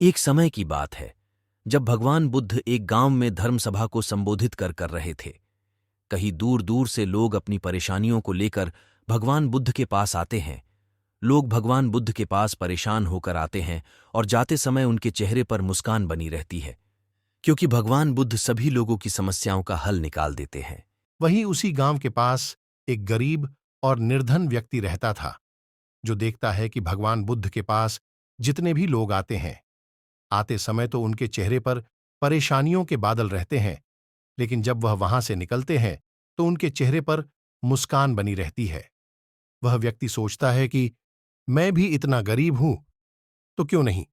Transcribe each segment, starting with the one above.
एक समय की बात है जब भगवान बुद्ध एक गांव में धर्म सभा को संबोधित कर रहे थे। कहीं दूर दूर से लोग अपनी परेशानियों को लेकर भगवान बुद्ध के पास आते हैं। लोग भगवान बुद्ध के पास परेशान होकर आते हैं और जाते समय उनके चेहरे पर मुस्कान बनी रहती है, क्योंकि भगवान बुद्ध सभी लोगों की समस्याओं का हल निकाल देते हैं। वहीं उसी गांव के पास एक गरीब और निर्धन व्यक्ति रहता था, जो देखता है कि भगवान बुद्ध के पास जितने भी लोग आते हैं, आते समय तो उनके चेहरे पर परेशानियों के बादल रहते हैं, लेकिन जब वह वहां से निकलते हैं तो उनके चेहरे पर मुस्कान बनी रहती है। वह व्यक्ति सोचता है कि मैं भी इतना गरीब हूं तो क्यों नहीं,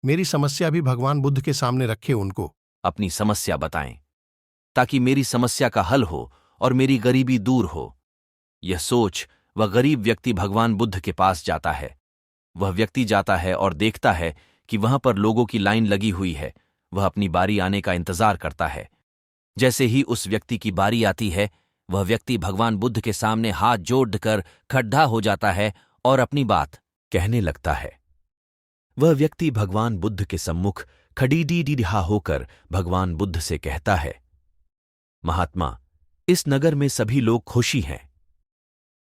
मेरी समस्या भी भगवान बुद्ध के सामने रखे उनको। अपनी समस्या बताएं ताकि मेरी समस्या का हल हो और मेरी गरीबी दूर हो। यह सोच वह गरीब व्यक्ति भगवान बुद्ध के पास जाता है। वह व्यक्ति जाता है और देखता है कि वहां पर लोगों की लाइन लगी हुई है। वह अपनी बारी आने का इंतजार करता है। जैसे ही उस व्यक्ति की बारी आती है, वह व्यक्ति भगवान बुद्ध के सामने हाथ जोड़कर खड़ा हो जाता है और अपनी बात कहने लगता है। वह व्यक्ति भगवान बुद्ध के सम्मुख खड़ीडीडीहा होकर भगवान बुद्ध से कहता है, महात्मा, इस नगर में सभी लोग खुशी हैं,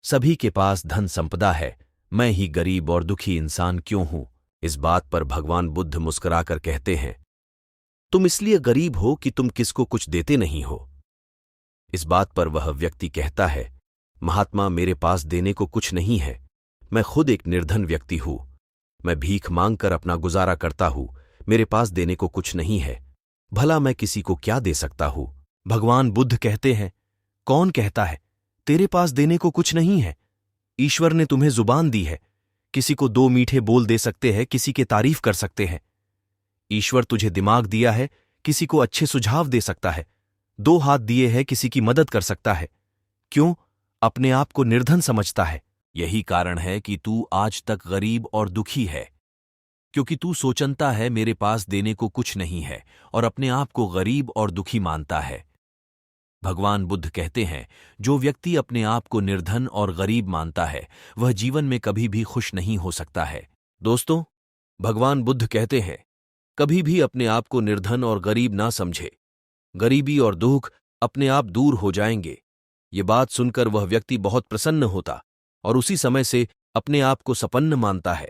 सभी के पास धन संपदा है, मैं ही गरीब और दुखी इंसान क्यों हूं? इस बात पर भगवान बुद्ध मुस्कुराकर कहते हैं, तुम इसलिए गरीब हो कि तुम किसको कुछ देते नहीं हो। इस बात पर वह व्यक्ति कहता है, महात्मा, मेरे पास देने को कुछ नहीं है, मैं खुद एक निर्धन व्यक्ति हूं, मैं भीख मांगकर अपना गुजारा करता हूं, मेरे पास देने को कुछ नहीं है, भला मैं किसी को क्या दे सकता हूं? भगवान बुद्ध कहते हैं, कौन कहता है तेरे पास देने को कुछ नहीं है? ईश्वर ने तुम्हें जुबान दी है, किसी को दो मीठे बोल दे सकते हैं, किसी के तारीफ कर सकते हैं। ईश्वर तुझे दिमाग दिया है, किसी को अच्छे सुझाव दे सकता है, दो हाथ दिए हैं, किसी की मदद कर सकता है। क्यों अपने आप को निर्धन समझता है? यही कारण है कि तू आज तक गरीब और दुखी है, क्योंकि तू सोचता है मेरे पास देने को कुछ नहीं है और अपने आप को गरीब और दुखी मानता है। भगवान बुद्ध कहते हैं, जो व्यक्ति अपने आप को निर्धन और गरीब मानता है, वह जीवन में कभी भी खुश नहीं हो सकता है। दोस्तों, भगवान बुद्ध कहते हैं, कभी भी अपने आप को निर्धन और गरीब ना समझे, गरीबी और दुख अपने आप दूर हो जाएंगे। ये बात सुनकर वह व्यक्ति बहुत प्रसन्न होता और उसी समय से अपने आप को संपन्न मानता है।